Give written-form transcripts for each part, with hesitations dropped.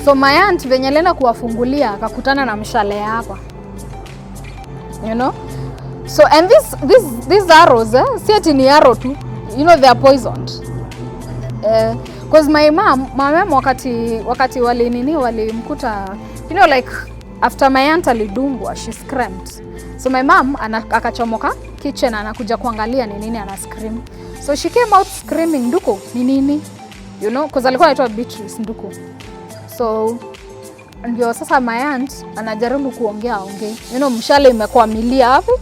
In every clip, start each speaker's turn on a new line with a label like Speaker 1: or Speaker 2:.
Speaker 1: So my aunt venye alienda kuwafungulia akakutana na mshale hapa. You know? So and these arrows, si ati ni arrow tu. You know they are poisoned. Because my mom wakati walimkuta, you know, like after my aunt alidungwa, she screamed. So my mom akachomoka kitchen anakuja kuangalia ni nini ana scream. So she came out screaming, Nduko, ni nini? You know, because alikuwa anaitwa Beatrice Nduko. So ndio sasa my aunt anajaribu kuongea. You know, mshale imekuwa milia hapo.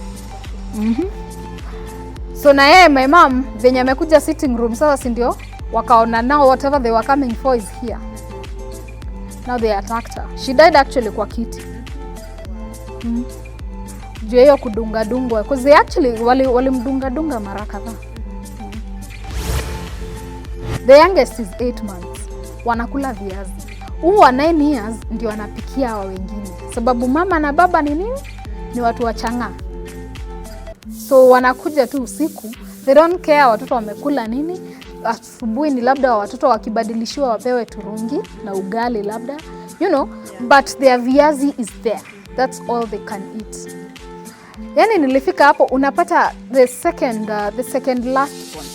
Speaker 1: So na yeye my mom venye amekuja sitting room sasa, si ndio wakaona now whatever they were coming for is here. Now they attacked her. She died actually kwa kiti. Juu hiyo kudunga because they actually walimdunga mara kadhaa. The youngest is 8 months. Wanakula viazi. Wa 9 years ndio anapikia hawa wengine. Sababu mama na baba ni nini? Ni watu wachanga. So wanakuja tu usiku. They don't care watoto wamekula nini. Asubuhi ni labda watoto wakibadilishiwa wapewe turungi na ugali labda. You know, but their viazi is there. That's all they can eat. Yani nilifika hapo unapata the second last one.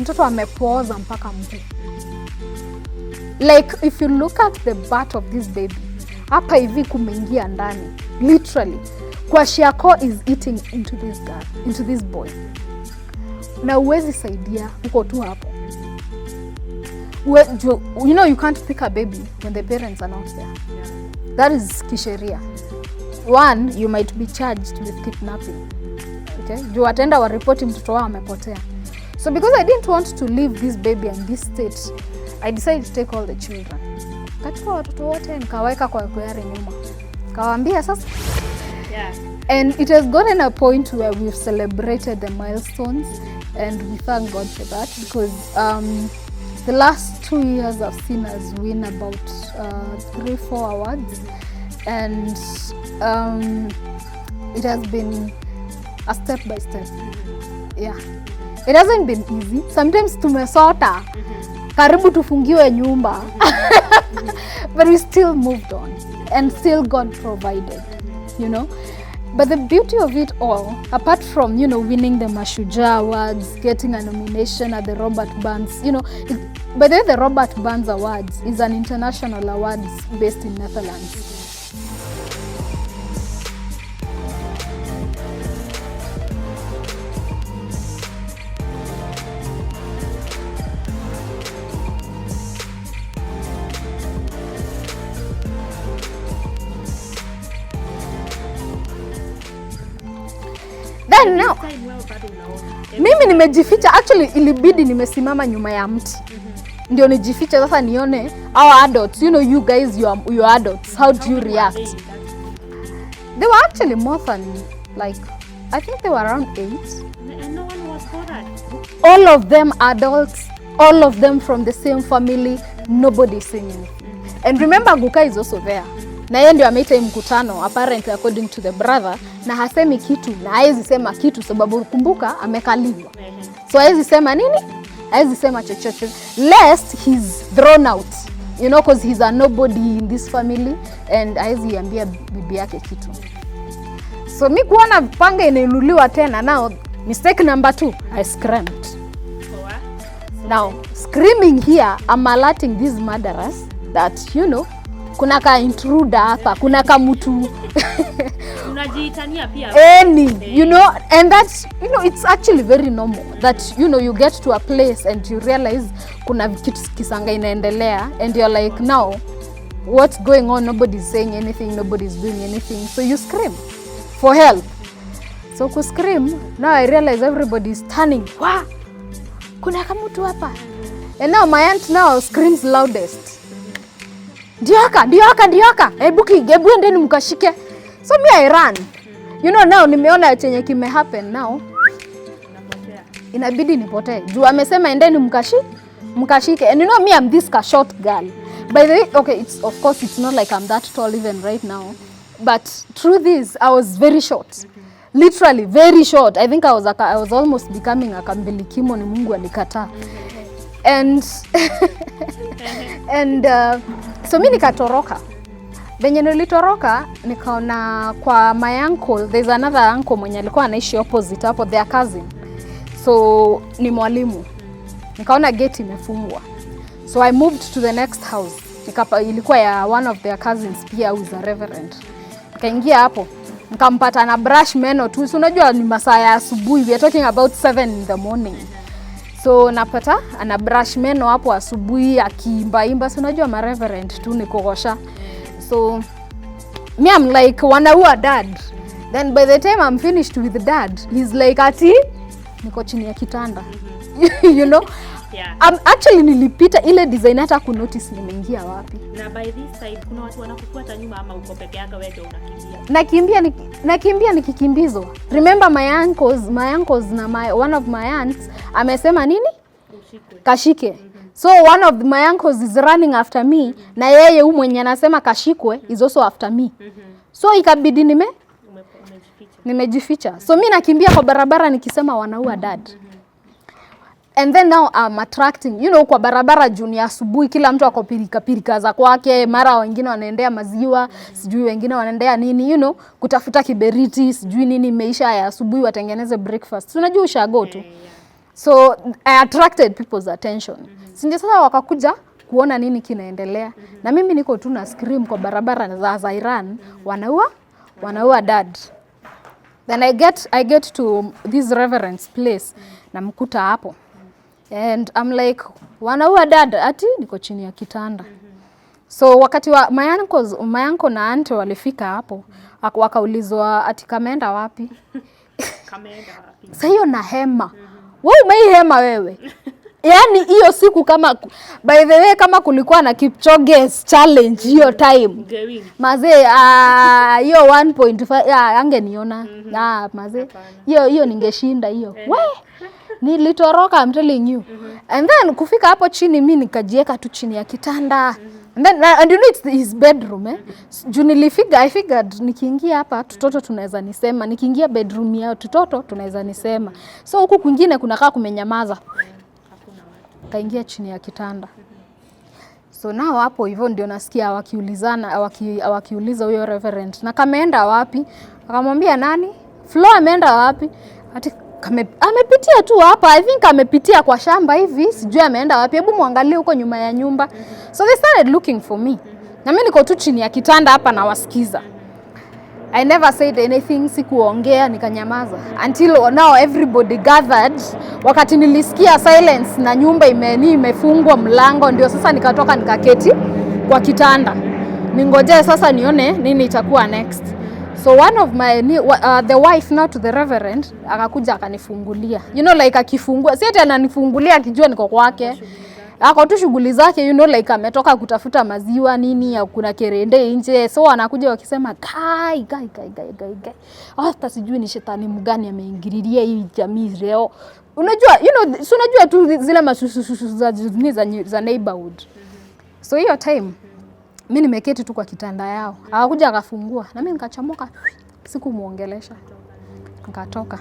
Speaker 1: Mtoto amepooza mpaka mguu. Like if you look at the butt of this baby, hapa hivi kumeingia ndani. Literally. Kwashiako is eating into this boy. Na uwezi saidia uko tu hapo. You know you can't pick a baby when the parents are not there. That is kisheria. One, you might be charged with kidnapping. Okay? Juu atenda wa report mtoto wao amepotea. So because I didn't want to leave this baby in this state, I decided to take all the children. Kachukua watoto wote nikaweka kwa gari nyuma. Kawaambia sasa. Yeah. And it has gotten a point where we've celebrated the milestones and we thank God for that because the last 2 years I've seen us win about 3-4 awards and it has been a step by step. Yeah. It hasn't been easy. Sometimes tumesota. Karibu tufungiwe nyumba. But we still moved on and still God provided, you know. But the beauty of it all, apart from, you know, winning the Mashujaa Awards, getting a nomination at the Robert Burns, you know, by the way, the Robert Burns Awards is an international awards based in Netherlands. Then now, mimi nimejificha, actually ilibidi nimesimama nyuma ya mti. Ndio nijificha sasa nione our adults, you know, you guys, you adults, how do you react? They were actually more than, like, I think they were around 8.
Speaker 2: And no one was bothered.
Speaker 1: All of them adults, all of them from the same family, nobody singing. And remember Guka is also there. Na yeye ndio ameita mkutano apparently according to the brother, na hasemi kitu na haezi sema kitu sababu kumbuka amekaliwa. So haezi sema nini? Haezi sema chochote lest he's thrown out, you know, because he's a nobody in this family and haezi ambia bibi yake kitu. So mi kuona panga inainuliwa tena, now mistake number 2, I screamed. Now screaming here, I'm alerting these murderers that, you know, kuna ka intruder hapa, kuna ka mtu
Speaker 2: unajiitania pia
Speaker 1: you know, and that's, you know, it's actually very normal that, you know, you get to a place and you realize kuna kitu kisanga inaendelea and you're like, now what's going on? Nobody's saying anything, nobody's doing anything, so you scream for help. So ku scream, now I realize everybody's turning, wa kuna ka mtu hapa, and now my aunt now screams loudest, Dioka, hebu endeni mkashike. So me I ran. You know, now nimeona chenye kime happen now. Inabidi nipotee. Juu amesema endeni mkashike. And you know me, I'm this short girl. By the way, okay, of course it's not like I'm that tall even right now. But through this, I was very short. Literally very short. I think I was almost becoming a kambilikimo, ni Mungu alikataa. And So mimi nikatoroka. Venye nilitoroka nikaona kwa my uncle, there's another uncle mwenye alikuwa anaishi opposite hapo, their cousin. So ni mwalimu. Nikaona gate imefungwa. So I moved to the next house. Ilikuwa ya one of their cousins pia who is a reverend. Nikaingia hapo. Nikampata na brush meno tu. So unajua ni masaa ya asubuhi. We are talking about 7 in the morning. So napata ana brush meno hapo asubuhi akiimba. So unajua ma reverend tu ni kogosha. So me I'm like wanaua dad. Then by the time I'm finished with dad, he's like ati niko chini ya kitanda. You know?
Speaker 2: Yeah.
Speaker 1: Actually nilipita ile design hata ku notice nimeingia wapi.
Speaker 2: Na by this side kuna watu wanakufuata nyuma ama uko peke yako wewe ndio unakimbia? Nakimbia nikikimbizwa. Remember my uncles na one of my aunts amesema nini? Kashike. So one of my uncles is running after me na yeye huyu mwenye anasema kashikwe is also after me. So ikabidi nimejificha. So mimi nakimbia kwa barabara nikisema wanaua dad. And then now I'm attracting, you know, kwa barabara juni asubuhi kila mtu ako pirika za kwake, mara wengine wanaendea maziwa, sijui wengine wanaendea nini, you know, kutafuta kiberiti, sijui nini imeisha ya asubuhi watengeneze breakfast. Unajua ushago tu. So I attracted people's attention. Sindio sasa wakakuja kuona nini kinaendelea. Na mimi niko tu na scream kwa barabara za Iran, wanaua dad. Then I get to this reverend's place na mkuta hapo. And I'm like, wanaua dad, ati niko chini ya kitanda. So wakati wa my uncle na auntie walifika hapo, wakaulizwa ati kameenda wapi? Kameenda wapi?
Speaker 1: Sasa hiyo na hema. Wewe umeihema wewe. Yaani hiyo siku kama by the way kama kulikuwa na Kipchoge's challenge hiyo time. Mazee hiyo 1.5 angeniona. Mazee hiyo ningeshinda hiyo. We nilitoroka, I'm telling you. And then kufika hapo chini mimi nikajieka tu chini ya kitanda. And then and you know it's his bedroom I figured nikiingia hapa tutoto tunaweza nisema, nikiingia bedroom yao tutoto tunaweza nisema. So huku kwingine kunakaa kumenyamaza. Kaingia chini ya kitanda. So nao hapo hivyo ndio nasikia wakiuliza huyo reverend na kameenda wapi? Akamwambia nani? Flo ameenda wapi? Ati amepitia tu hapa. I think amepitia kwa shamba hivi. Sijui ameenda wapi. Hebu muangalie huko nyuma ya nyumba. So they started looking for me. Na mimi niko tu chini ya kitanda hapa na wasikiza. I never said anything, sikuongea, nikanyamaza. Until now everybody gathered. Wakati nilisikia silence na nyumba imefungwa mlango, ndio sasa nikatoka nikaketi kwa kitanda. Ningoje sasa nione nini itakuwa next. So one of my the wife now to the reverend akakuja akanifungulia. You know like akifungua, si eti ananifungulia akijua niko kwake. Ako tu shughuli zake, you know like ametoka kutafuta maziwa nini ya kuna kerende nje. So anakuja wakisema gai. Hata sijui ni shetani mgani ameingililia hii jamii leo. Unajua, you know, so unajua tu zile masusu za neighborhood. So hiyo time mimi nimeketi tu kwa kitanda yao. Akakuja akafungua na mimi nikachamoka, sikumuongelesha. Nikatoka.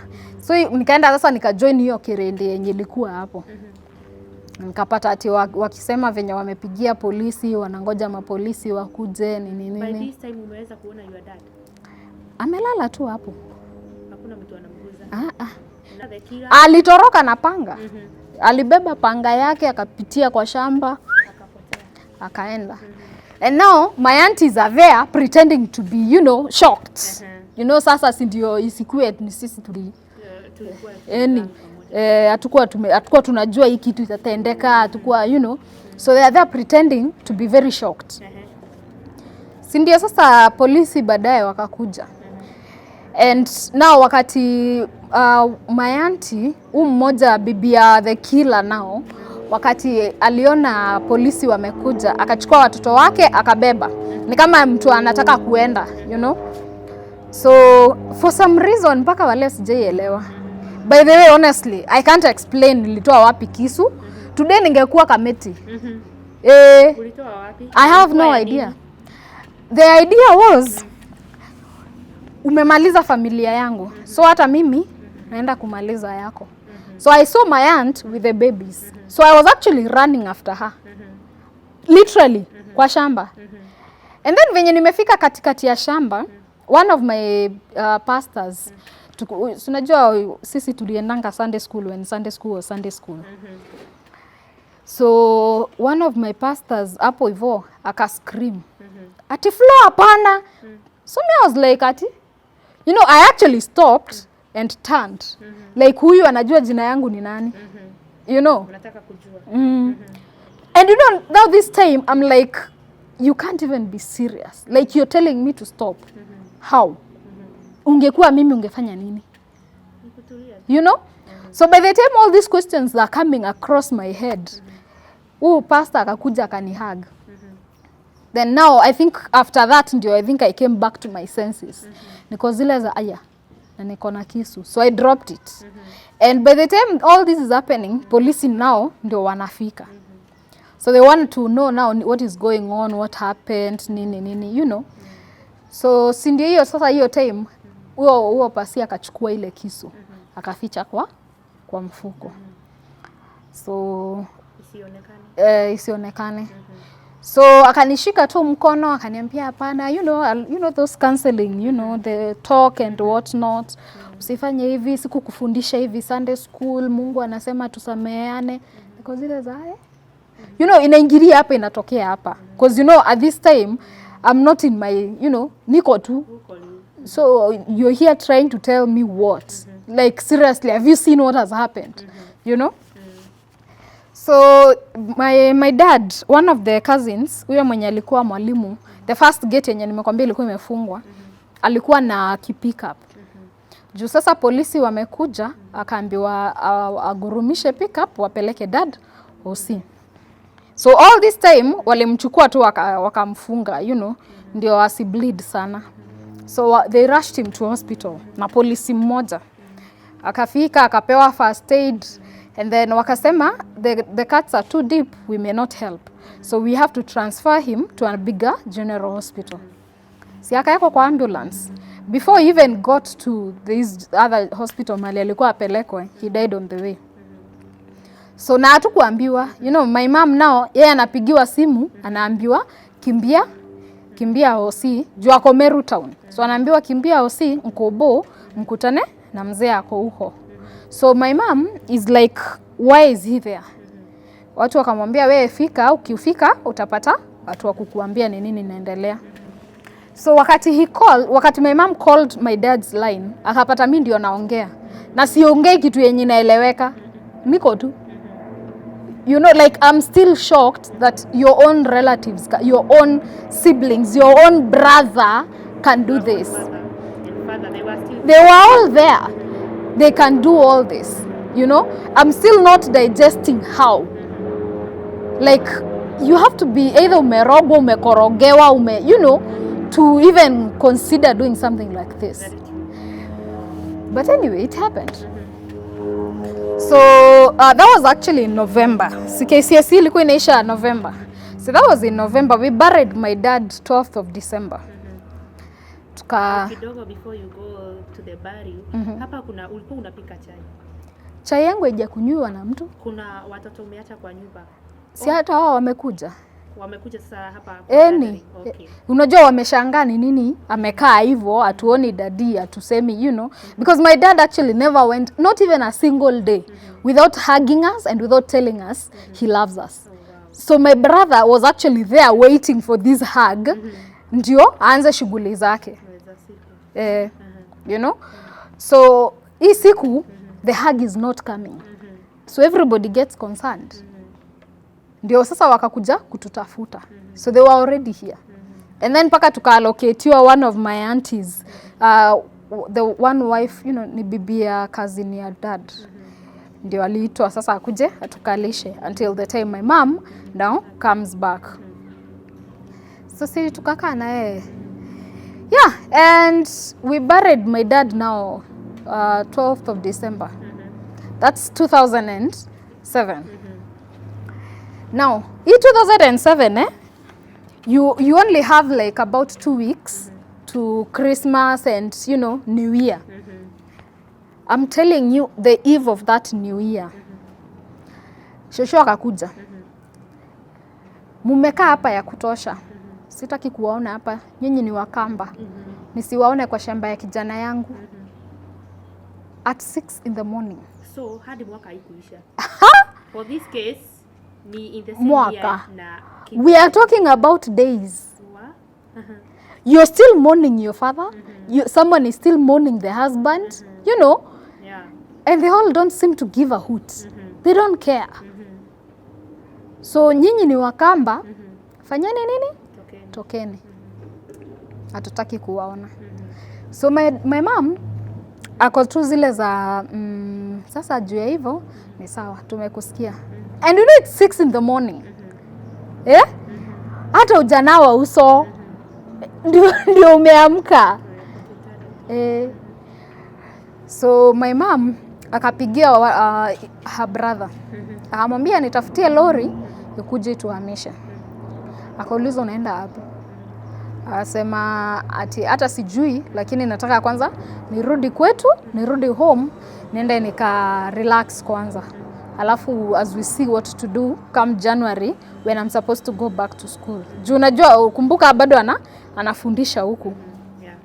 Speaker 1: So nikaenda sasa nikajoin hiyo kerende yenye ilikuwa hapo. Nikapata ati wakisema venye wamepigia polisi, wanangoja mapolisi wakuje nini.
Speaker 2: By this time umeweza kuona your dad?
Speaker 1: Amelala tu hapo.
Speaker 2: Hakuna mtu anamguza?
Speaker 1: Alitoroka na panga. Alibeba panga yake akapitia kwa shamba. Akaenda. And now my aunties are there pretending to be, you know, shocked. You know sasa si ndio isikue ni sisi hatukuwa tunajua hii kitu itatendeka, hatukuwa, you know. So they are there pretending to be very shocked. Si ndio sasa polisi baadaye wakakuja. And now wakati my auntie, mmoja bibi ya the killer now, wakati aliona polisi wamekuja, akachukua watoto wake akabeba. Ni kama mtu anataka kuenda, you know. So for some reason mpaka wale sijaielewa. By the way, honestly, I can't explain nilitoa wapi kisu. Today ningekuwa Kamiti.
Speaker 2: Ulitoa wapi?
Speaker 1: I have no idea. The idea was umemaliza familia yangu. So hata mimi naenda kumaliza yako. So I saw my aunt with the babies. So I was actually running after her.
Speaker 2: literally kwa shamba. And then venye nimefika katikati ya shamba, one of my pastors, tunajua sisi tuliendanga Sunday school when Sunday school was Sunday school. So one of my pastors hapo hivyo aka scream. Ati Flo hapana. So me I was like ati, you know, I actually stopped and turned. Like huyu anajua jina yangu ni nani. You know.
Speaker 3: Unataka kujua.
Speaker 2: And you know, now this time I'm like, you can't even be serious. Like you're telling me to stop. How? Ungekuwa mimi ungefanya nini? You know? So by the time all these questions are coming across my head, pastor akakuja akanihug. Then now I think after that ndio I think I came back to my senses. Niko zile za aya na niko na kisu. So I dropped it. And by the time all this is happening, police now ndio wanafika. So they want to know now what is going on, what happened, nini, you know. So si ndio hiyo sasa hiyo time huo pasi akachukua ile kisu akaficha kwa mfuko. So isionekane. So akanishika tu mkono akaniambia hapana, you know those counseling, you know, the talk and what not. Usifanye hivi, sikukufundisha hivi Sunday school, Mungu anasema tusameheane. Because ile zae, you know, inaingilia hapa inatokea hapa. Because you know at this time I'm not in my, you know, niko tu. So you're here trying to tell me what? Like seriously, have you seen what has happened? You know? So my dad, one of the cousins, huyo mwenye alikuwa mwalimu, the first gate yenye nimekwambia ilikuwa imefungwa, alikuwa na pickup. Juu sasa polisi wamekuja, akaambiwa agurumishe pickup wapeleke dad OC. So all this time walimchukua tu wakamfunga, you know, ndio asibleed sana. So they rushed him to hospital na polisi mmoja. Akafika akapewa first aid. And then wakasema, the cuts are too deep, we may not help. So we have to transfer him to a bigger general hospital. Si akaekwa kwa ambulance. Before he even got to this other hospital mali alikuwa apelekwe, he died on the way. So na hatukuambiwa, you know, my mom now, yeye anapigiwa simu, anaambiwa kimbia OC, juu ako Meru town. So anaambiwa kimbia OC, Nkobo, mkutane na mzee ako huko. So my mom is like, why is he there? Watu wakamwambia wewe fika, ukifika utapata watu wa kukuambia ni nini inaendelea. So wakati my mom called my dad's line, akapata mimi ndio naongea. Na siongei kitu yenye inaeleweka. Niko tu. You know, like I'm still shocked that your own relatives, your own siblings, your own brother can do this. They were all there. They can do all this, you know. I'm still not digesting how. Like, you have to be either umerogwa, umekorogewa, you know, to even consider doing something like this. But anyway, it happened. So that was actually in November. KCSE ilikuwa inaisha November. So that was in November. We buried my dad 12th of December.
Speaker 3: Kidogo before you go to the burial, hapa ulikuwa unapika chai.
Speaker 2: Chai yangu haijakunywa na mtu.
Speaker 3: Kuna watoto umeacha kwa nyumba.
Speaker 2: Si hata wao wamekuja.
Speaker 3: Wamekuja sasa hapa.
Speaker 2: Okay. Unajua wameshangaa ni nini amekaa hivyo, atuoni daddy, atusemi, you know, because my dad actually never went, not even a single day, without hugging us and without telling us he loves us. So my brother was actually there waiting for this hug, ndio aanze shughuli zake. You know? So hii siku the hug is not coming. So everybody gets concerned. Ndio sasa wakakuja kututafuta. So they were already here. And then paka tuka-allocate one of my aunties, the one wife, you know, ni bibi ya cousin ya dad. Ndio aliitwa sasa akuje atukalishe until the time my mom now comes back. So sisi tukakaa na yeye. Yeah, and we buried my dad now 12th of December. That's 2007. Now, in 2007, you only have like about 2 weeks to Christmas and, you know, New Year. I'm telling you, the eve of that New Year, Shosho akakuja. mumekaa hapa ya kutosha. Sitaki kuwaona hapa. Nyinyi ni Wakamba. Nisiwaone kwa shamba ya kijana yangu. At 6 in the morning.
Speaker 3: So hadi mwaka haikuisha. For this case ni in the same
Speaker 2: Mwaka.
Speaker 3: year na
Speaker 2: We are talking about days. You're still mourning your father. Someone is still mourning the husband. You know.
Speaker 3: Yeah.
Speaker 2: And they all don't seem to give a hoot. They don't care. So nyinyi ni Wakamba. Fanyeni nini? Tokeni. Hatutaki kuwaona. So my mom ako tu zile za sasa juu ya hivyo ni sawa, tumekusikia. And you know it's 6 in the morning. Hata ujanawa uso ndio umeamka. So my mom akapigia her brother. Akamwambia nitafutie lori ikuje tuhamishe. Akauliza unaenda wapi? Asema ati hata sijui, lakini nataka kwanza nirudi kwetu, nirudi home, niende nika relax kwanza. Alafu as we see what to do come January when I'm supposed to go back to school. Juu unajua kumbuka bado anafundisha huku.
Speaker 3: Yeah.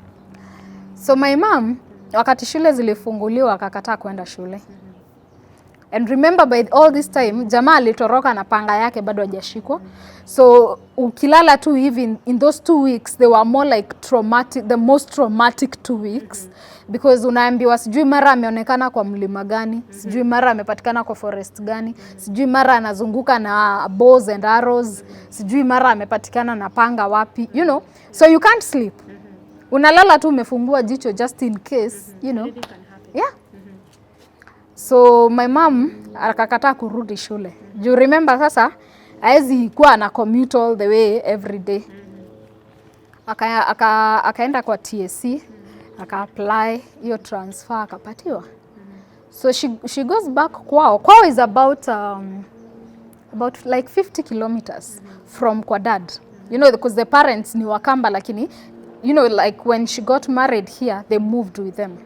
Speaker 2: So my mom wakati shule zilifunguliwa akakataa kwenda shule. And remember by all this time jamaa alitoroka na panga yake bado hajashikwa. So ukilala tu hivi in those 2 weeks they were more like traumatic, the most traumatic 2 weeks because unaambiwa sijui mara ameonekana kwa mlima gani, sijui mara amepatikana kwa forest gani, sijui mara anazunguka na bows and arrows, sijui mara amepatikana na panga wapi, you know. So you can't sleep. Unalala tu umefungua jicho just in case, you know. Yeah. So my mom akakataa kurudi shule. You remember sasa haezi kuwa na commute all the way every day. Akaenda kwa TSC, aka-apply hiyo transfer akapatiwa. So she goes back kwao. Kwao is about like 50 kilometers from kwa dad. You know, because the parents ni Wakamba lakini you know like when she got married here they moved with them.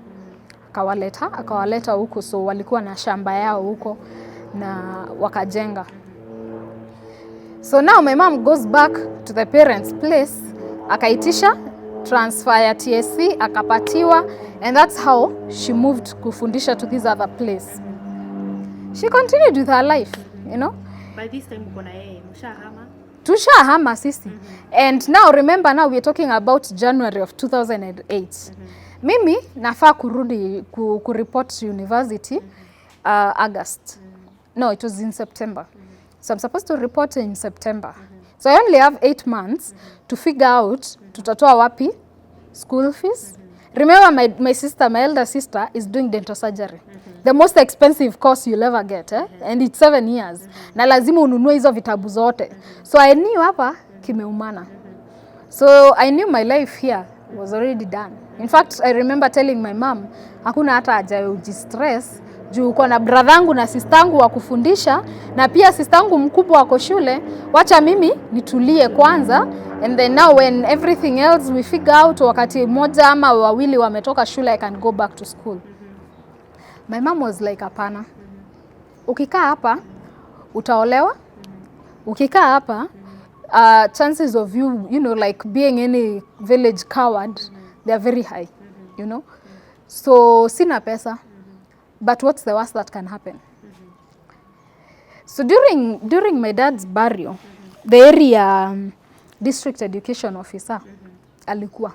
Speaker 2: Akawaleta huko, so walikuwa na shamba yao huko na wakajenga. So now my mom goes back to the parents' place, akaitisha transfer ya TSC akapatiwa, and that's how she moved kufundisha to this other place. She continued with her life, you know.
Speaker 3: By this time uko na yeye mshahama?
Speaker 2: Tushahama sisi. And now remember, now we're talking about January of 2008. Mimi nafaa kurudi kureport university August. No, it was in September. So I'm supposed to report in September. So I only have 8 months to figure out tutatoa wapi school fees. Remember my sister, my elder sister is doing dental surgery. The most expensive course you'll ever get, and it's 7 years. Na lazima ununue hizo vitabu zote. So I knew hapa kimeumana. So I knew my life here was already done. In fact, I remember telling my mom, hakuna hata haja ya ujistress, juu uko na bradhangu na sistangu wa kufundisha, na pia sistangu mkubwa wako shule, wacha mimi nitulie kwanza, and then now when everything else we figure out, wakati moja ama wawili wametoka shule, I can go back to school. My mom was like, hapana. Ukikaa hapa, utaolewa. Ukikaa hapa, chances of you know, like being any village coward, they are very high, you know. So sina pesa, but what's the worst that can happen? So during my dad's burial, the area district education officer alikuwa.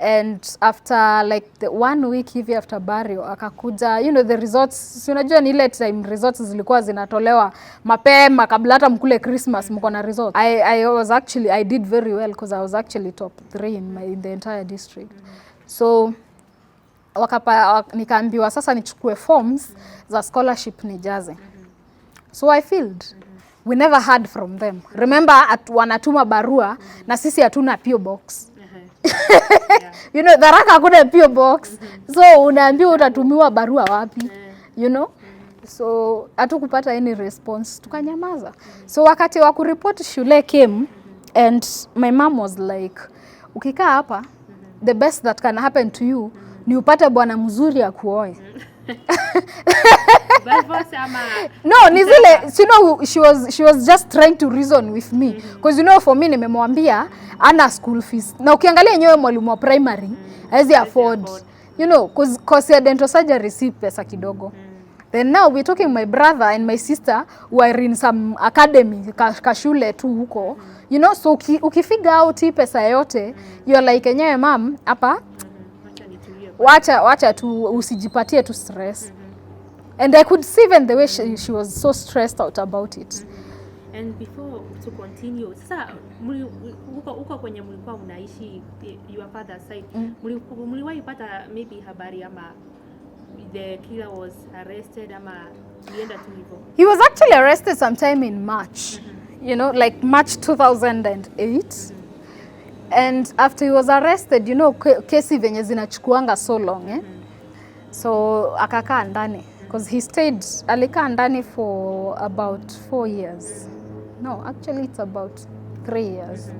Speaker 2: And after like the 1 week hivi after burial akakuja, you know, the results, si unajua ni ile time results zilikuwa zinatolewa mapema kabla hata mkule Christmas mko na results. I did very well because I was actually top 3 in the entire district. So nikaambiwa sasa nichukue forms za scholarship nijaze. So I filled. We never heard from them. Remember wanatuma barua na sisi hatuna PO box. You know, Tharaka hakuna PO box. So unaambiwa utatumiwa barua wapi? You know? So hatukupata any response, tukanyamaza. So wakati wa kureport shule came, and my mom was like, ukikaa hapa, the best that can happen to you ni upate bwana mzuri akuoe.
Speaker 3: By force ama
Speaker 2: No, ni zile, you know, she was just trying to reason with me. Because you know, for me nimemwambia ana school fees. Na ukiangalia yenyewe mwalimu wa primary, haezi afford. You know, cause ya dental surgery si pesa kidogo. Then now we're talking my brother and my sister who are in some academy, kashule tu huko. You know, so ukifigure out hii pesa yote, you're like, enyewe mom, hapa, wacha tu usijipatie tu stress. And I could see even the way she was so stressed out about it.
Speaker 3: And before to continue, sasa uko kwenye mlikuwa unaishi your father's side, mliwahi pata maybe habari ama the killer was arrested ama lienda tu hivyo? He
Speaker 2: was actually arrested sometime in March. You know, like March 2008. And after he was arrested, you know, kesi venye zinachukuanga so long, So akakaa ndani. Because he stayed, alikaa ndani for about 4 years. No, actually it's about 3 years.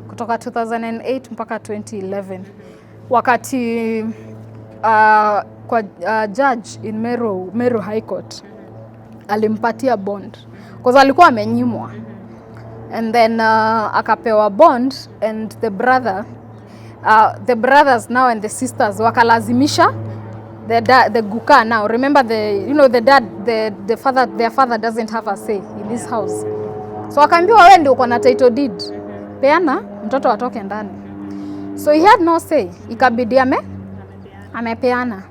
Speaker 2: Kutoka 2008 mpaka 2011. Wakati kwa judge in Meru High Court alimpatia bond. Because alikuwa amenyimwa. And then akapewa bond, and the brothers now and the sisters wakalazimisha the guka now. Remember their father doesn't have a say in this house. So akaambiwa wewe ndio uko na title deed. Peana mtoto atoke ndani. So he had no say. Ikabidi amepeana.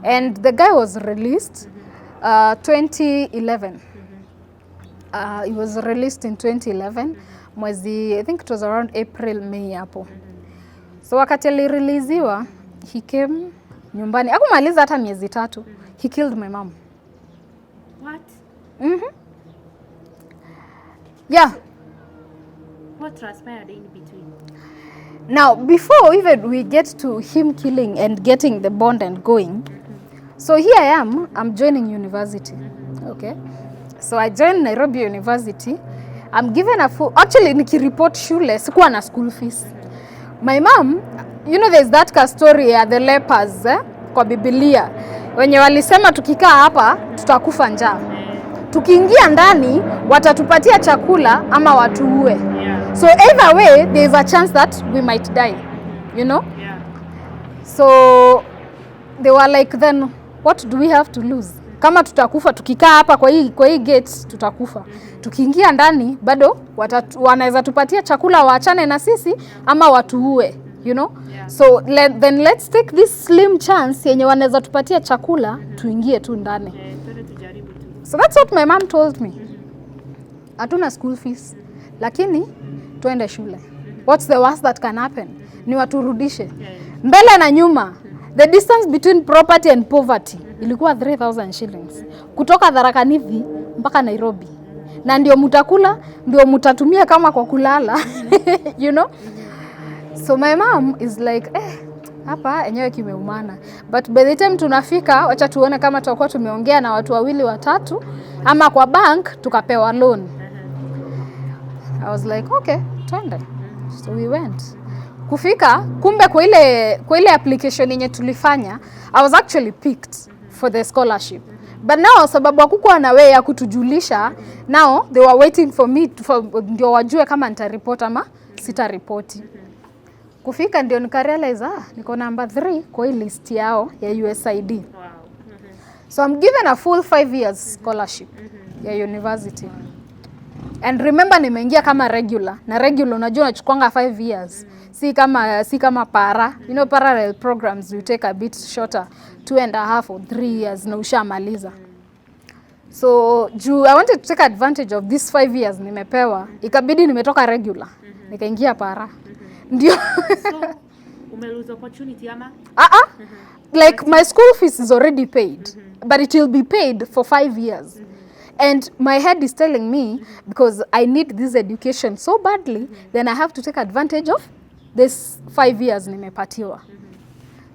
Speaker 2: And the guy was released 2011. He was released in 2011 mwezi, I think it was around April, May hapo. So wakati alireleasiwa, he came nyumbani. Hakumaliza hata miezi 3. He killed my mom.
Speaker 3: What?
Speaker 2: Yeah.
Speaker 3: What transpired in between?
Speaker 2: Now, before even we get to him killing and getting the bond and going, so here I am, I'm joining university. Okay? So I joined Nairobi University. I'm given a full, actually nikireport shule, sikuwa na school fees. My mom, you know there's that story ya the lepers kwa Biblia. Wenye walisema tukikaa hapa, tutakufa njaa. Tukiingia ndani, watatupatia chakula ama watuue. So either way, there's a chance that we might die, you know?
Speaker 3: Yeah.
Speaker 2: So they were like, then what do we have to lose? Kama tutakufa, tukikaa hapa kwa hii gates, tutakufa. Tukiingia ndani, bado wanaweza tupatia chakula waachane na sisi, ama watuue, you know?
Speaker 3: Yeah.
Speaker 2: So then let's take this slim chance yenye wanaweza tupatia chakula, tuingie tu ndani. So that's what my mom told me. Hatuna school fees, lakini tuende shule. What's the worst that can happen? Ni waturudishe. Mbele na nyuma. The distance between property and poverty ilikuwa 3,000 shillings. Kutoka Tharaka Nithi mpaka Nairobi. Na ndio mutakula, ndio mutatumia kama kwa kulala. You know? So my mom is like, hapa enyewe kimeumana. But by the time tunafika, wacha tuone kama tutakuwa tumeongea na watu 2 watatu, ama kwa bank tukapewa loan. I was like, okay, twende. So we went. Kufika, kumbe kwa ile application yenye tulifanya, I was actually picked for the scholarship. But now, sababu hakukuwa na way ya kutujulisha, now they were waiting for me ndio wajue kama nitareport ama sitaripoti. Kufika ndio nikarealize, niko number 3 kwa hii list yao ya USAID.
Speaker 3: Wow.
Speaker 2: So I'm given a full 5 years scholarship ya university. And remember nimeingia kama regular. Na regular unajua unachukuanga 5 years. Si kama para. You know parallel programs you take a bit shorter, 2.5 or 3 years na ushamaliza. So I wanted to take advantage of this 5 years nimepewa. Ikabidi nimetoka regular. Nikaingia para. Ndio.
Speaker 3: So umelose opportunity ama?
Speaker 2: Like my school fees is already paid. But it will be paid for 5 years. And my head is telling me, because I need this education so badly, then I have to take advantage of this 5 years nimepatiwa.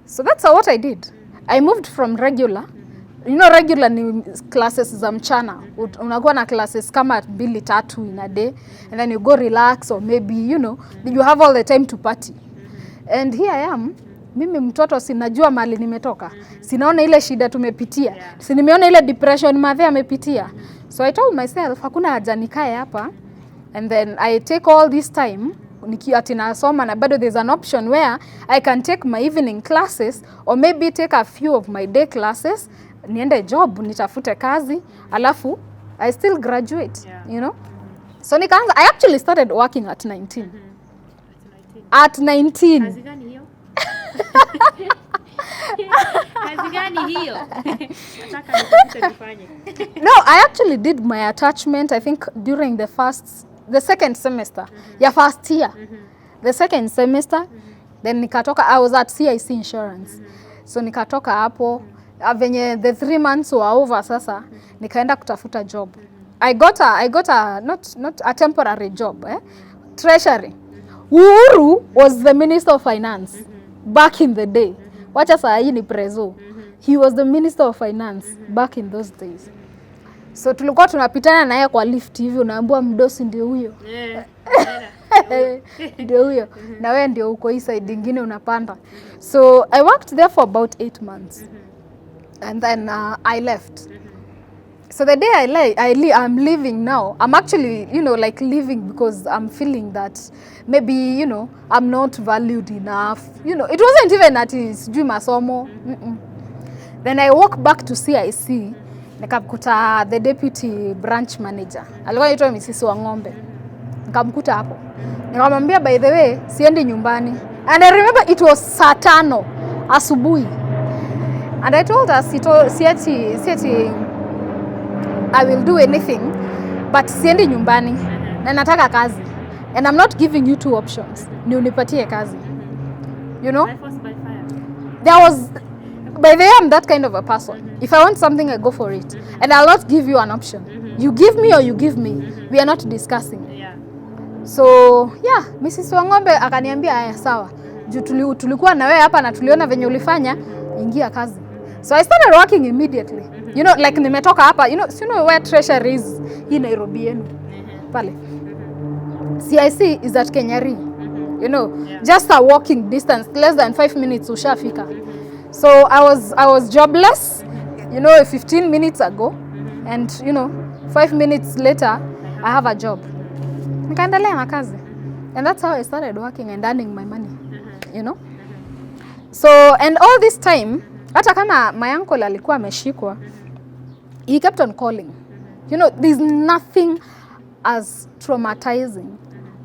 Speaker 2: So that's what I did. I moved from regular. You know, regular ni classes za mchana. Unakuwa na classes kama 2-3 in a day. And then you go relax, or maybe, you know, you have all the time to party. And here I am. Mimi mtoto sinajua mali nimetoka. Sinaona ile shida tumepitia. Si nimeona ile depression madhe amepitia. So I told myself hakuna haja nikae hapa and then I take all this time ati nasoma na bado there's an option where I can take my evening classes or maybe take a few of my day classes, niende job, nitafute kazi, alafu I still graduate, you know. So nikaanza, I actually started working at 19. At 19.
Speaker 3: Kazi gani hiyo? Kazi gani hiyo? Nataka nifanye.
Speaker 2: No, I actually did my attachment, I think during the second semester, ya first year. The second semester, then nikatoka, I was at CIC Insurance. So nikatoka hapo, venye the 3 months were over sasa, nikaenda kutafuta job. I got a not a temporary job, treasury. Uhuru was the Minister of Finance back in the day. Wacha saa hii ni prezo. He was the Minister of Finance back in those days. So tulikuwa tunapitana naye kwa lift hivi, unaambiwa mdosi ndio huyo. Ndio huyo. Na wewe ndio uko hii side nyingine unapanda. So I worked there for about 8 months. And then I left. So the day I'm leaving now, I'm actually, you know, like leaving because I'm feeling that maybe, you know, I'm not valued enough. You know, it wasn't even that sijui masomo. Then I walk back to CIC, nikamkuta the deputy branch manager. Alikuwa anaitwa Mrs. Wang'ombe. Nikamkuta hapo. Nikamwambia, by the way, siendi nyumbani. And I remember it was saa 5 asubuhi. And I told her, sieti I will do anything, but siendi nyumbani na nataka kazi. And I'm not giving you 2 options. Ni unipatie kazi. You know? There was, by the way, I'm that kind of a person. If I want something, I go for it. And I'll not give you an option. You give me or you give me. We are not discussing. So, yeah, Mrs. Wang'ombe akaniambia haya sawa. Juu tulikuwa na wewe hapa na tuliona venye ulifanya, ingia kazi. So I started working immediately. You know, like nimetoka hapa, you know where treasury is in Nairobi yenu. Pale. CIC is at Kenyari. You know, just a walking distance, less than 5 minutes ushafika. So I was jobless, you know, 15 minutes ago, and you know, 5 minutes later I have a job. Nikaendelea na kazi. And that's how I started working and earning my money. You know? So, and all this time, hata kama my uncle alikuwa ameshikwa, he kept on calling. You know, there's nothing as traumatizing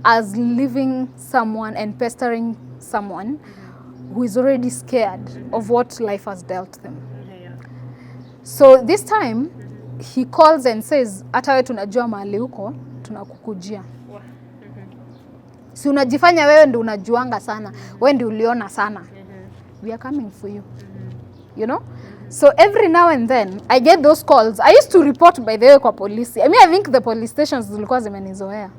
Speaker 2: as leaving someone and pestering someone who is already scared of what life has dealt them. So this time, he calls and says, hata wewe tunajua mahali uko, tunakukujia. Si unajifanya wewe ndio unajuanga sana, wewe ndio uliona sana. We are coming for you. You know? So every now and then I get those calls. I used to report by the way kwa polisi. I mean, I think the police stations zilikuwa zimenizoea.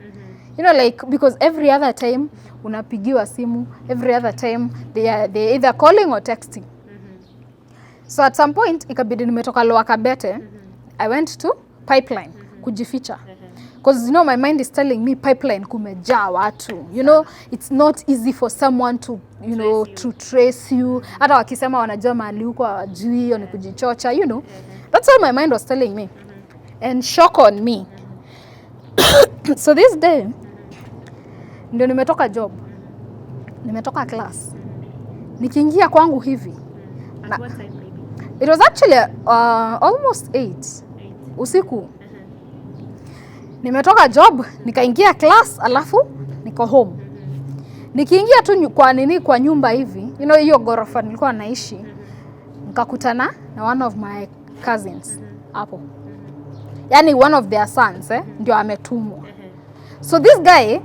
Speaker 2: You know, like, because every other time unapigiwa simu, every other time they either calling or texting. So at some point ikabidi nimetoka Lower Kabete, I went to Pipeline kujificha. Because, you know, my mind is telling me Pipeline kumejaa watu. You know, it's not easy for someone to, you know, to trace you. Hata wakisema wanajua mahali huko hawajui, hiyo ni kujichocha, you know. That's all my mind was telling me. And shock on me. So this day, ndio nimetoka job. Nimetoka class. Nikiingia kwangu hivi.
Speaker 3: At what time maybe?
Speaker 2: It was actually almost 8 usiku. Nimetoka job, nikaingia class, alafu niko home. Nikiingia tu kwa nyumba hivi, you know, hiyo ghorofa nilikuwa naishi, nikakutana na one of my cousins hapo. Yani one of their sons, ndio ametumwa. So this guy,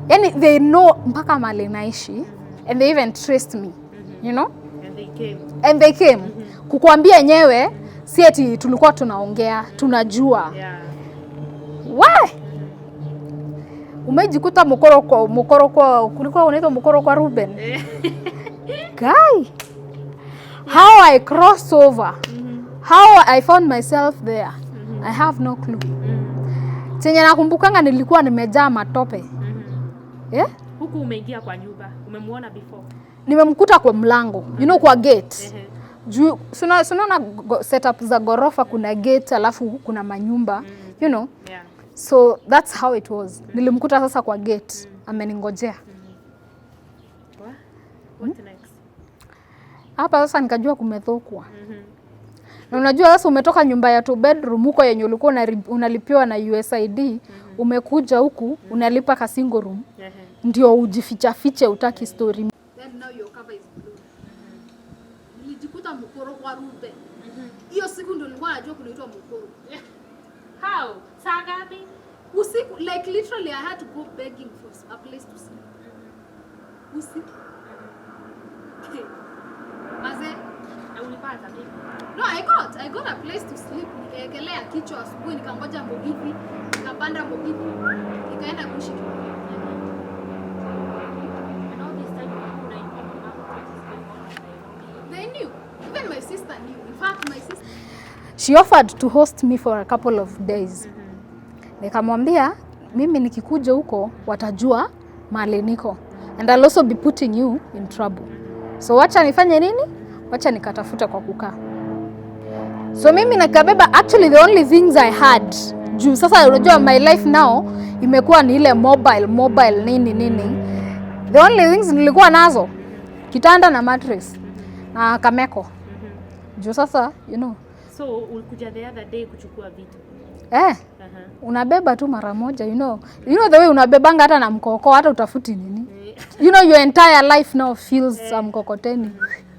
Speaker 2: yani they know mpaka mahali naishi, and they even traced me, you know? And they came. Kukuambia nyewe, si eti tulikuwa tunaongea, tunajua. Why? Umejikuta mkoro kwa kulikuwa unaitwa mkoro kwa Ruben. Guy. How I crossed over. How I found myself there. I have no clue. Chenye nakumbukanga nilikuwa nimejaa matope. Yeah?
Speaker 3: Huku umeingia kwa nyumba, umemuona before?
Speaker 2: Nimemkuta kwa mlango, you know, kwa gate. Juu unaona setup za gorofa, kuna gate alafu kuna manyumba, you know.
Speaker 3: Yeah.
Speaker 2: So that's how it was. Nilimkuta sasa kwa gate, ameningojea.
Speaker 3: What next?
Speaker 2: Hapa sasa nikajua kumethokwa. Na unajua sasa umetoka nyumba ya 2 bedroom huko yenye ulikuwa unalipiwa na USAID, umekuja huku unalipa ka single room. Ndio ujificha fiche utaki story.
Speaker 1: Then now your cover is blue. Nilijikuta mkoro kwa rute. Hiyo siku ndio nilikuwa najua kunaitwa mkoro.
Speaker 3: How? Saa ngapi?
Speaker 1: Usiku, like literally I had to go begging for a place to sleep. Usiku. Maze,
Speaker 3: Ulipata vipi?
Speaker 1: no, I got a place to sleep. Nikaekelea kichwa asubuhi, nikangoja Mbogithi, nikapanda Mbogithi, nikaenda kuishi. They knew. Even my sister knew. In fact, my sister,
Speaker 2: She offered to host me for a couple of days. Nikamwambia mimi nikikuja huko watajua mahali niko. And I'll also be putting you in trouble. So wacha nifanye nini? Wacha nikatafuta kwa kukaa. So mimi nikabeba actually the only things I had. Juu sasa unajua my life now imekuwa ni ile mobile nini. The only things nilikuwa nazo kitanda na mattress na kameko. Juu sasa you know.
Speaker 3: So ulikuja the other day kuchukua vitu.
Speaker 2: Unabeba tu mara moja, you know the way unabebanga hata na mkoko, hata utafuti nini. You know your entire life now feels mkokoteni.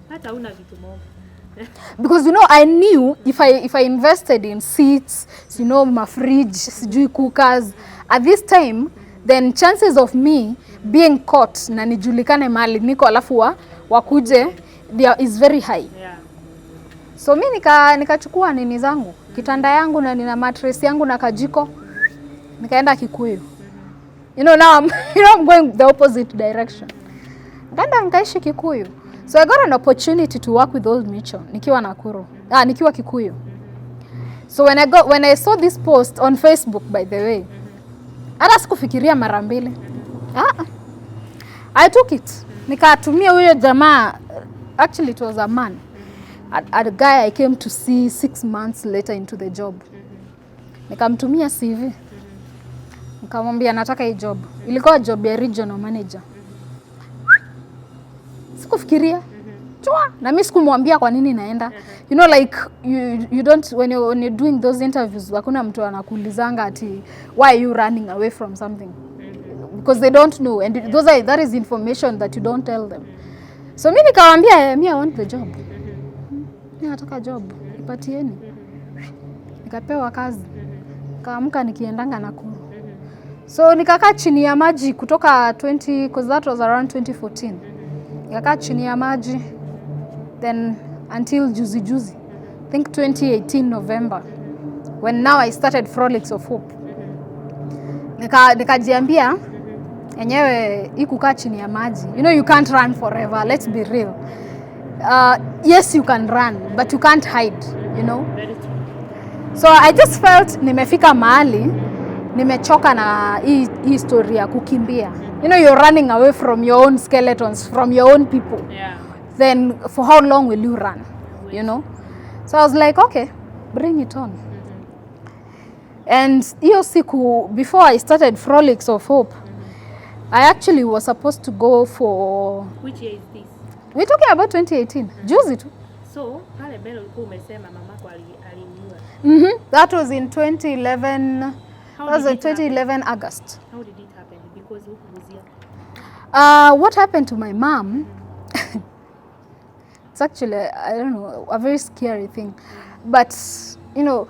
Speaker 3: Hata una vitu moja.
Speaker 2: Because you know I knew if I invested in seats, you know, my fridge, sijui cookers at this time, then chances of me being caught na nijulikane mahali niko alafu wakuje there is very high.
Speaker 3: Yeah.
Speaker 2: So mi nikachukua nini zangu, kitanda yangu na nina mattress yangu na kajiko, nikaenda Kikuyu. You know now I'm going the opposite direction. Nikaishi Kikuyu. So I got an opportunity to work with Old Mutual nikiwa Nakuru. Nikiwa Kikuyu. So when I saw this post on Facebook, by the way, hata sikufikiria mara mbili. I took it. Nikatumia huyo jamaa, actually it was a man. A guy I came to see 6 months later into the job. Nikamtumia CV. Nikamwambia nataka hii job. Ilikuwa job ya regional manager. Sikufikiria. Chua, na mimi sikumwambia kwa nini naenda. You know, like you don't when you're doing those interviews, hakuna mtu anakuulizanga ati why are you running away from something, because they don't know, and that is information that you don't tell them. So mimi nikamwambia I want the job. Mimi nataka job, ipatieni. Nikapewa kazi. Kaamka nikiendanga Nakuru. So nikakaa chini ya maji kutoka because that was around 2014. Nikakaa chini ya maji then until juzi I think 2018 November, when now I started Frolics of Hope. Nikajiambia enyewe hii kukaa chini ya maji, you know you can't run forever, let's be real. Yes you can run but you can't hide, you know. So I just felt nimefika mahali nimechoka na hii story ya kukimbia. You know, you're running away from your own skeletons, from your own people.
Speaker 3: Yeah.
Speaker 2: Then for how long will you run? You know? So I was like, okay, bring it on. And hiyo siku, before I started Frolics of Hope, I actually was supposed to go for...
Speaker 3: Which year is this?
Speaker 2: We're talking about 2018. Juzi tu.
Speaker 3: So, pale mbele ulikuwa umesema mamako aliumwa.
Speaker 2: That was in 2011.
Speaker 3: How
Speaker 2: That was
Speaker 3: did
Speaker 2: in
Speaker 3: it happen?
Speaker 2: 2011 August.
Speaker 3: How did it happen? Because hukuzia.
Speaker 2: What happened to my mom? It's actually, I don't know, a very scary thing. But, you know,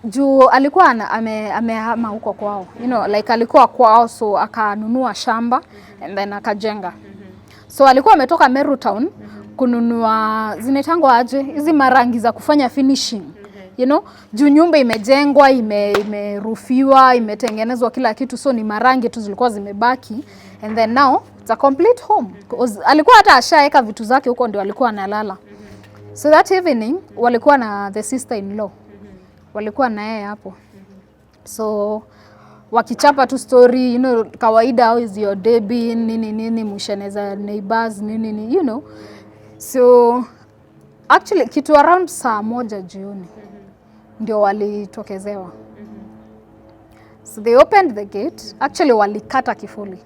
Speaker 2: juu alikuwa amehama huko kwao. You know, like alikuwa kwao, so akanunua shamba and then akajenga. So alikuwa ametoka Meru Town kununua zinaitangwa aje hizi marangi za kufanya finishing. You know, juu nyumba imejengwa, imerufiwa, imetengenezwa kila kitu, so ni marangi tu zilikuwa zimebaki, and then now it's a complete home. Alikuwa hata ashaeka vitu zake huko ndio alikuwa analala. So that evening walikuwa na the sister in law. Walikuwa na yeye hapo. So wakichapa tu story, you know, kawaida, how is your day been, nini msheneza neighbors nini, you know. So actually kitu around saa 1 jioni ndio walitokezewa. So they opened the gate, actually walikata kifuli.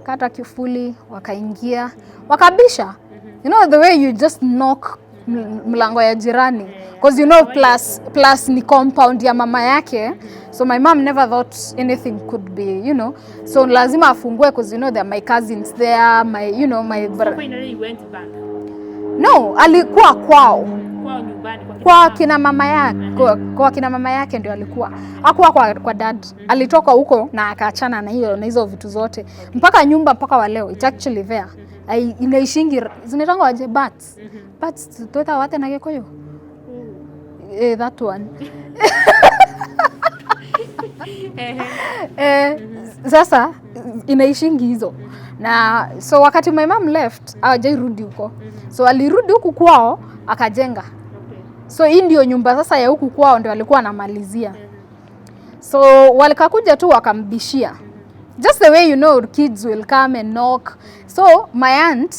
Speaker 2: Kata kifuli, wakaingia, wakabisha. You know the way you just knock mlango ya jirani, because you know plus ni compound ya mama yake. So my mom never thought anything could be, you know. So lazima afungue, because you know there are my cousins there,
Speaker 3: So finally you went back.
Speaker 2: No, alikuwa kwao.
Speaker 3: Kwao nyumbani
Speaker 2: Kwa kina mama yake, kwa kina mama yake ndio alikuwa. Hakuwa kwa dad. Alitoka huko na akaachana na hizo vitu zote. Mpaka nyumba mpaka wa leo it's actually there. Inaishingi zinaitangwa aje bats. Bats tuta wate na Gikuyu. That one. Sasa inaishingi hizo. Na so wakati my mom left, hajairudi huko. So alirudi huku kwao akajenga. So hii ndio nyumba sasa ya huku kwao ndio alikuwa anamalizia. So walikakuja tu wakambishia. Just the way you know kids will come and knock. So my aunt,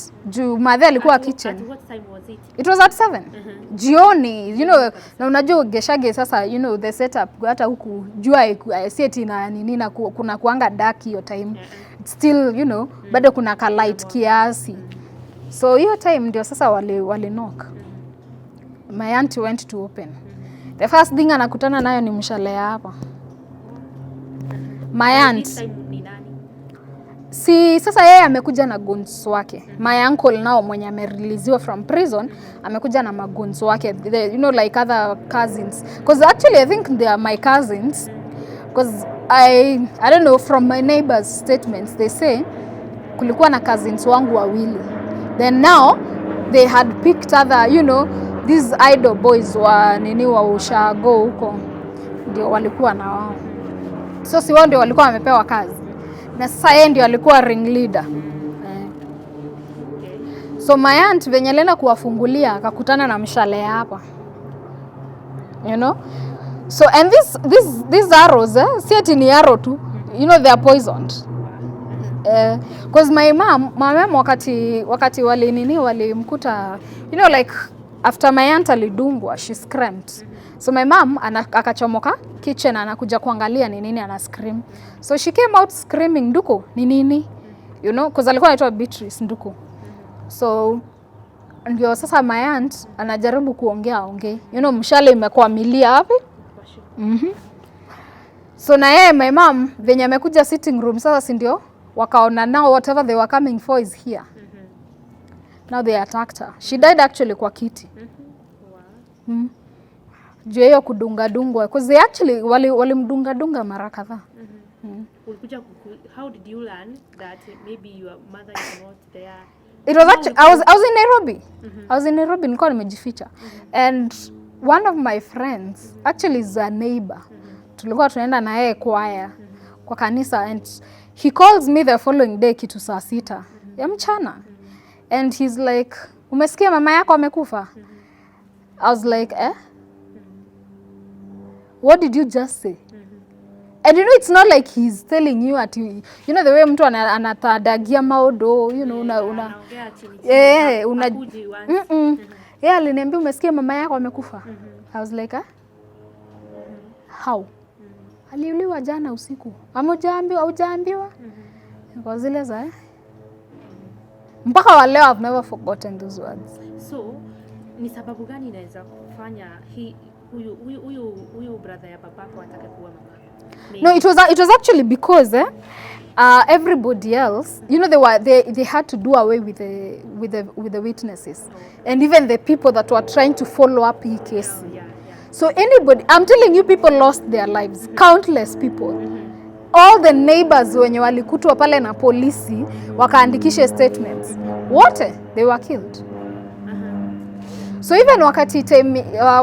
Speaker 2: mother alikuwa kitchen.
Speaker 3: At what time was it?
Speaker 2: It was at 7. Jioni, you know, na unajua Geshage sasa, you know, the setup hata huku jua sieti na nini na kuna kuanga dark hiyo time. Still, you know, bado kuna ka light kiasi. So hiyo time ndio sasa wali knock. My aunt went to open. The first thing anakutana nayo ni mshale hapa. My aunt. Si sasa yeye amekuja na guns wake. My uncle nao mwenye amereleasiwa from prison amekuja na maguns wake. You know, like other cousins. Because actually I think they are my cousins. Because I don't know, from my neighbors' statements they say kulikuwa na cousins wangu wawili. Then now they had picked other, you know, these idol boys wa ushago huko ndio walikuwa na wao. So si wao ndio walikuwa wamepewa kazi. Na sasa yeye ndio alikuwa ring leader. So my aunt venye alienda kuwafungulia akakutana na mshale hapa. You know? So and these arrows, si ati ni arrow tu. You know they are poisoned. Because my mom wakati walimkuta, you know, like after my aunt alidungwa, she screamed. So my mom akachomoka kitchen anakuja kuangalia ni nini ana scream. So she came out screaming, Nduku, ni nini? You know, because alikuwa anaitwa Beatrice Nduku. So ndio sasa my aunt anajaribu kuongea. You know, mshale imekuwa milia wapi? So na yeye my mom venye amekuja sitting room sasa si ndio wakaona now whatever they were coming for is here. Now they attacked her. She died actually kwa kiti. Juu hiyo kudunga because they actually walimdunga mara kadhaa.
Speaker 3: How did you learn that maybe your mother is not there?
Speaker 2: It was actually I was in Nairobi. I was in Nairobi, nilikuwa nimejificha. And one of my friends actually is a neighbor. Tulikuwa tunaenda na yeye kwaya kwa kanisa, and he calls me the following day kitu saa 6 ya mchana. And he's like, umesikia mama yako amekufa? I was like, what did you just say? And you know, it's not like he's telling you at you know the way mtu anatadagia maodo, you know, yeah, aliniambia umesikia mama yako amekufa. I was like, how? Aliuliwa jana usiku. Hujaambiwa? Kwa zile za mpaka wa leo I've never forgotten those words.
Speaker 3: So ni sababu gani inaweza kufanya huyu brother ya babako atake kuwa mama?
Speaker 2: No, it was actually because everybody else, you know, they had to do away with the witnesses, and even the people that were trying to follow up his case. So anybody, I'm telling you, people lost their lives. Countless people. All the neighbors wenye walikutwa pale na polisi wakaandikisha statements, wote they were killed. So even wakati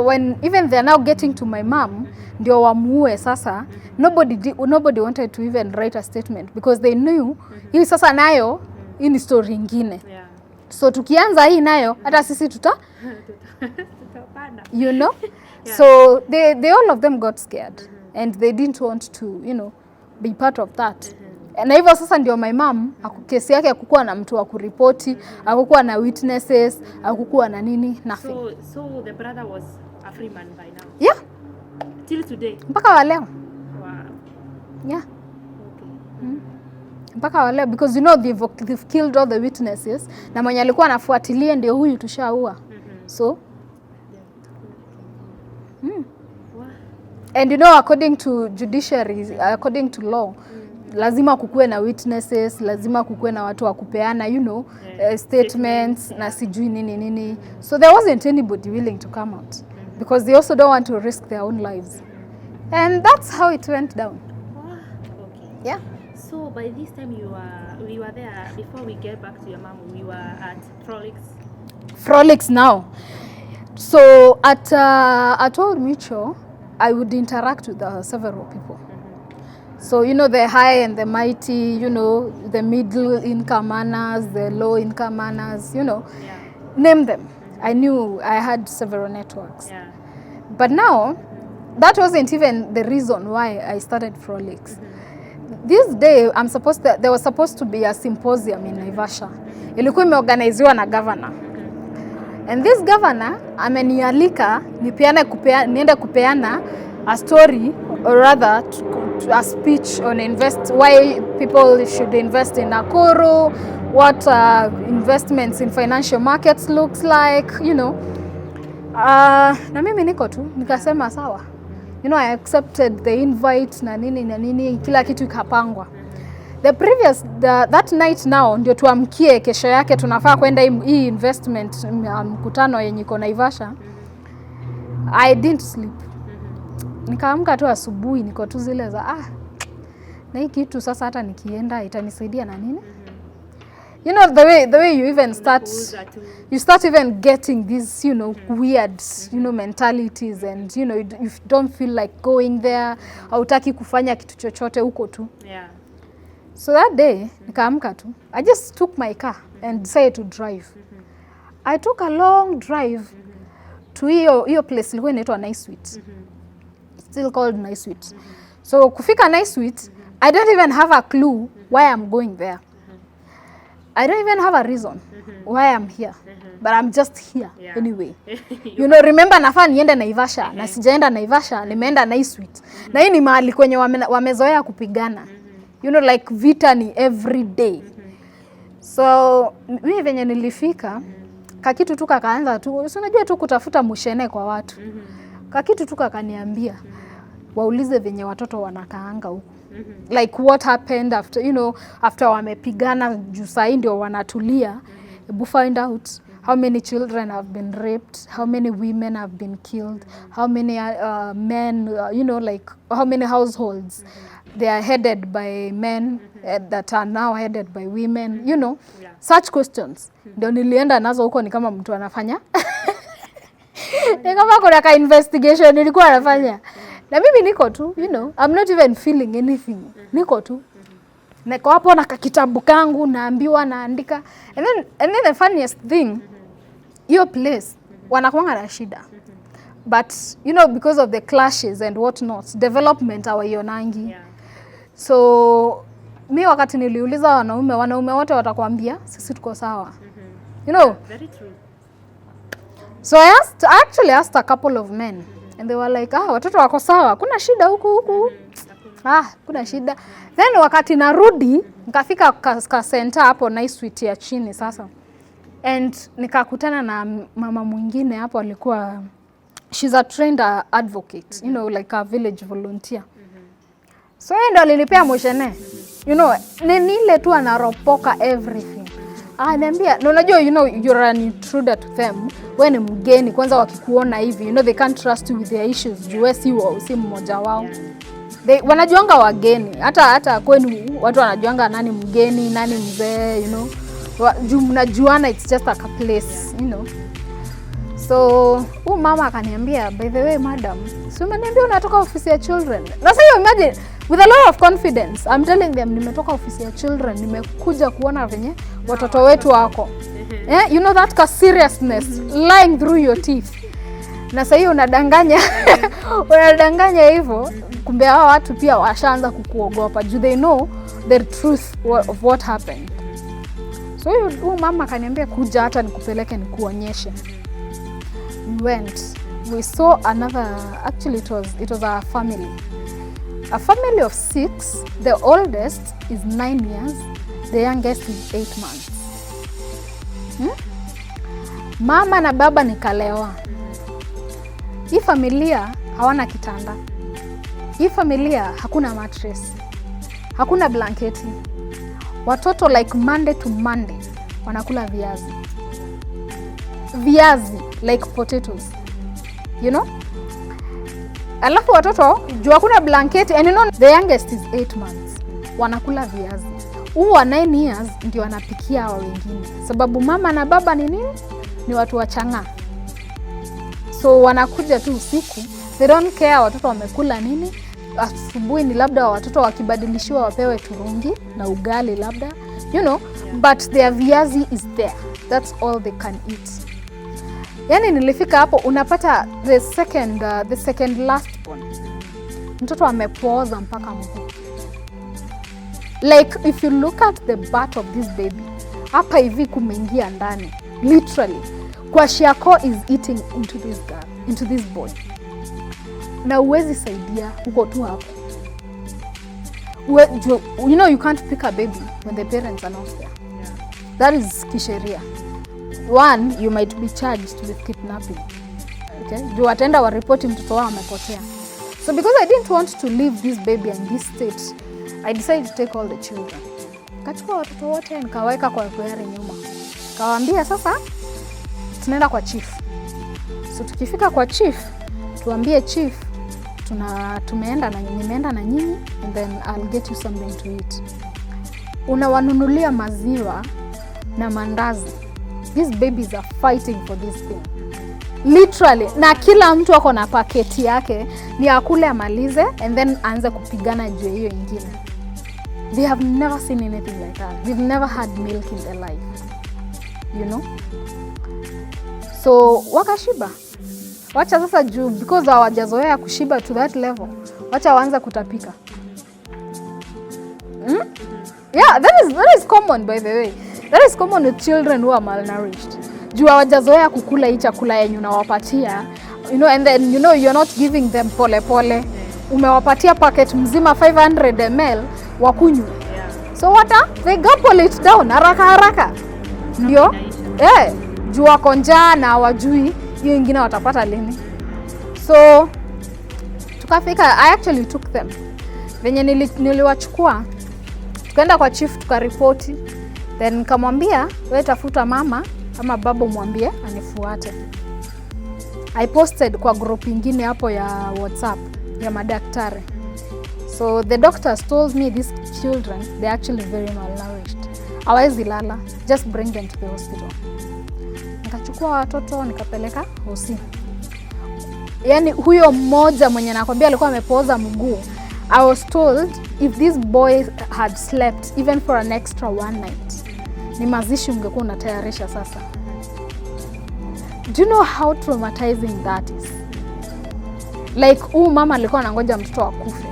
Speaker 2: when even they're now getting to my mom ndio wamuue sasa, nobody wanted to even write a statement because they knew hii sasa nayo hii ni story nyingine. So tukianza hii nayo hata sisi tutapanda. You know? So they all of them got scared. and they didn't want to, you know, be part of that. Na hivyo sasa ndio my mom kesi yake hakukuwa na mtu wa kuripoti, hakukuwa na witnesses, hakukuwa na nini, nothing.
Speaker 3: So the brother was a free man by now.
Speaker 2: Yeah.
Speaker 3: Till today.
Speaker 2: Mpaka wa leo.
Speaker 3: Wow.
Speaker 2: Yeah.
Speaker 3: Okay.
Speaker 2: Mpaka wa leo, because you know they've killed all the witnesses, na mwenye alikuwa anafuatilia ndio huyu tushaua. So and you know, according to judiciary, according to law, lazima kukuwe na witnesses, lazima kukuwe na watu wa kupeana, you know, statements na sijui nini. So there wasn't anybody willing to come out because they also don't want to risk their own lives. And that's how it went down.
Speaker 3: Okay.
Speaker 2: Yeah.
Speaker 3: So by this time we were there, before we get back to your mom, we were at
Speaker 2: Frolics now. So at Old Mutual, I would interact with several people. So, you know, the high and the mighty, you know, the middle income earners, the low income earners, you know, name them. I knew I had several networks.
Speaker 3: Yeah.
Speaker 2: But now, that wasn't even the reason why I started Frolics. This day, there was supposed to be a symposium in Naivasha. Ilikuwa imeorganiziwa na governor. And this governor amenialika niende kupeana a story, or rather a speech on why people should invest in Nakuru, what investments in financial markets looks like, you know. Na mimi niko tu nikasema sawa. You know, I accepted the invite na nini kila kitu ikapangwa. That night now ndio tuamkie kesho yake tunafaa kwenda hii investment mkutano yenye iko Naivasha. I didn't sleep. Nikaamka tu asubuhi niko tu zile za na hii kitu sasa hata nikienda itanisaidia na nini? You know, the way you even start even getting these, you know, weird, you know, mentalities, and you know, you don't feel like going there, hautaki kufanya kitu chochote huko tu.
Speaker 3: Yeah.
Speaker 2: So that day, nikaamka tu. I just took my car and decided to drive. I took a long drive to hiyo place ilikuwa inaitwa Nice Sweet. Still called Nice Sweet. So kufika Nice Sweet, I don't even have a clue why I'm going there. I don't even have a reason why I'm here. But I'm just here anyway. You know, remember nafaa niende Naivasha, na sijaenda Naivasha, nimeenda Nice Sweet. Na hii ni mahali kwenye wamezoea kupigana. You know, like vita ni every day. So mimi venye nilifika, kakitu tu kakaanza tu, unajua tu kutafuta mushene kwa watu. Kakitu tu kakaniambia, waulize venye watoto wanakaanga huko. Like what happened after, you know, after wamepigana juu saa hii ndio wanatulia. Hebu find out how many children have been raped, how many women have been killed, how many men, you know, like how many households they are headed by men that are now headed by women, you know, such questions. Ndio nilienda nazo huko ni kama mtu anafanya. Ni kama kuna ka investigation nilikuwa nafanya. Na mimi niko tu, you know, I'm not even feeling anything. Niko tu. Niko hapo na kitabu kangu naambiwa naandika. And then the funniest thing, your place wanakuanga na shida. But you know, because of the clashes and what not, development hawaionangi. So mi wakati niliuliza wanaume wote watakwambia sisi tuko sawa. You know?
Speaker 3: Very true.
Speaker 2: So I actually asked a couple of men and they were like, watoto wako sawa, kuna shida huku. Kuna shida. Then wakati narudi, nikafika ka center hapo Nice Sweet ya chini sasa. And nikakutana na mama mwingine hapo alikuwa, she's a trained advocate, you know, like a village volunteer. So yeye ndo alinipea moshene. You know, ni ile tu anaropoka everything. Ananiambia, na unajua, you know, you're an intruder to them. Wewe ni mgeni, kwanza wakikuona hivi, you know, they can't trust you with their issues. Juu si mmoja wao. Wanajuanga wageni. Hata kwenu watu wanajuanga nani mgeni, nani mzee, you know. Juu mnajuana, it's just like a place, you know. So, mama akaniambia, by the way, madam, so umeniambia unatoka ofisi ya children. Na sasa imagine, with a lot of confidence, I'm telling them, nimetoka ofisi ya children, nimekuja kuona venye watoto wetu wako. You know that seriousness lying through your teeth. Na sasa hiyo unadanganya unadanganya hivyo, kumbe hao watu pia washaanza kukuogopa. Do they know the truth of what happened? So huyu mama akaniambia kuja hata nikupeleke nikuonyeshe. We went. We saw another, actually it was a family. A family of 6. The oldest is 9 years. The youngest is 8 months. Mama na baba nikalewa. Hii familia hawana kitanda. Hii familia hakuna mattress. Hakuna blanketi. Watoto like Monday to Monday wanakula viazi. Viazi like potatoes. You know? Alafu watoto juu hakuna blanketi, and you know the youngest is 8 months. Wanakula viazi. Huyu wa 9 years ndio wanapikia hao wengine. Sababu mama na baba ni nini? Ni watu wachanga. So wanakuja tu usiku. They don't care watoto wamekula nini. Asubuhi ni labda watoto wakibadilishiwa wapewe turungi na ugali labda. You know, but their viazi is there. That's all they can eat. Yani nilifika hapo unapata the second last born. Mtoto amepooza mpaka mguu. Like if you look at the butt of this baby, hapa hivi kumeingia ndani. Literally. Kwashiako is eating into this boy. Na uwezi saidia huko tu hapo. You know you can't pick a baby when the parents are not there. Yeah. That is kisheria. One, you might be charged with kidnapping. Okay? Juu wataenda waripoti mtoto wao amepotea. So because I didn't want to leave this baby in this state, I decided to take all the children. Kachukua watoto wote nikaweka kwa gari nyuma. Kawaambia sasa tunaenda kwa chief. So tukifika kwa chief, tuambie chief nimeenda na nyinyi, and then I'll get you something to eat. Unawanunulia maziwa na mandazi. These babies are fighting for this thing. Literally. Na kila mtu ako na paketi yake ni akule amalize and then aanze kupigana juu hiyo ingine. They have never seen anything like that. They've never had milk in their life. You know? So wakashiba. Wacha sasa juu because hawajazoea kushiba to that level. Wacha waanze kutapika. Yeah, that is common by the way. That is common with children who are malnourished. Juu hawajazoea kukula hii chakula yenye unawapatia. You know, and then you know you're not giving them pole pole. Umewapatia packet mzima 500 ml wakunywe. So they gobble it down haraka. Ndio? Juu wako njaa na hawajui hiyo ingine watapata lini. So tukafika, I actually took them. Venye niliwachukua, tukaenda kwa chief tukaripoti. Then nikamwambia wewe tafuta mama ama baba mwambie anifuate. I posted kwa group ingine hapo ya WhatsApp ya madaktari. So the doctors told me these children, they're actually very malnourished. Hawezi lala, just bring them to the hospital. Nikachukua watoto nikapeleka hosi. Yani huyo mmoja mwenye nakwambia alikuwa amepooza mguu. I was told if this boy had slept even for an extra one night, ni mazishi ungekuwa unatayarisha sasa. Do you know how traumatizing that is? Like mama alikuwa anangoja mtoto akufe.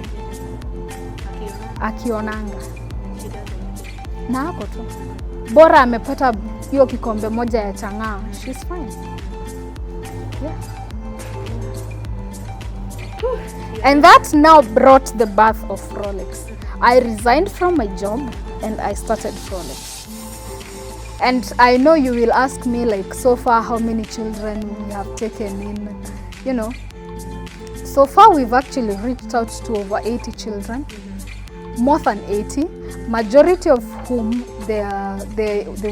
Speaker 2: Akionanga. Na hapo tu. Bora amepata hiyo kikombe moja ya chang'aa. She's fine. Yeah. And that now brought the birth of Frolix. I resigned from my job and I started Frolix. And I know you will ask me like so far how many children we have taken in, you know. So far we've actually reached out to over 80 children. More than 80, majority of whom they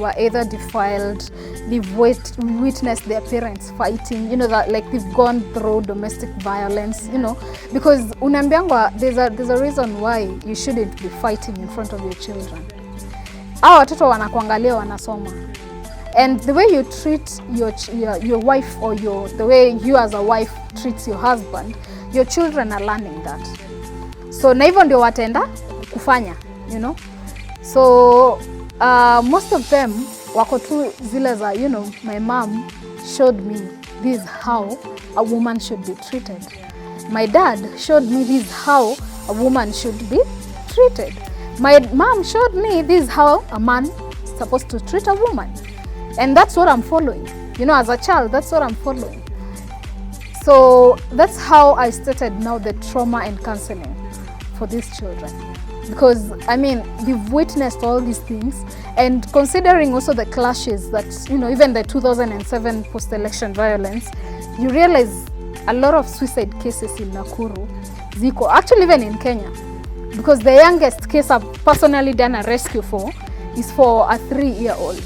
Speaker 2: were either defiled, they've witnessed their parents fighting, you know, that like they've gone through domestic violence, you know, because unambiangwa there's a reason why you shouldn't be fighting in front of your children. Hao watoto wanakuangalia wanasoma. And the way you treat your wife or the way you as a wife treats your husband, your children are learning that. So na hivyo ndio wataenda kufanya, you know. So most of them wako tu zile za, you know, my mom showed me this how a woman should be treated. My dad showed me this is how a woman should be treated. My mom showed me this is how a man is supposed to treat a woman. And that's what I'm following. You know, as a child, that's what I'm following. So that's how I started now the trauma and counseling for these children. Because, I mean, we've witnessed all these things, and considering also the clashes that, you know, even the 2007 post-election violence, you realize a lot of suicide cases in Nakuru, ziko, actually even in Kenya, because the youngest case I've personally done a rescue for is for a 3-year-old.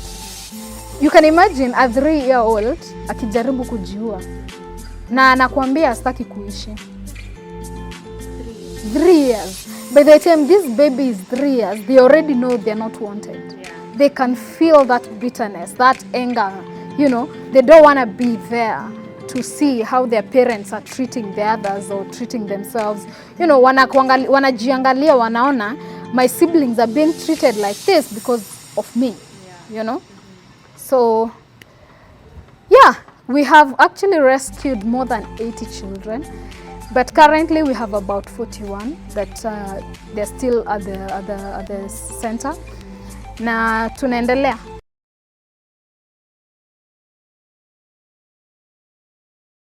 Speaker 2: You can imagine a 3-year-old akijaribu kujiua na anakuambia hastaki kuishi. 3 years. By the time this baby is 3 years, they already know they're not wanted. Yeah. They can feel that bitterness, that anger. You know, they don't want to be there to see how their parents are treating the others or treating themselves. You know, wanajiangalia, wanaona, my siblings are being treated like this because of me, you know. So, yeah, we have actually rescued more than 80 children. But currently we have about 41 that they're still at the center. Na tunaendelea.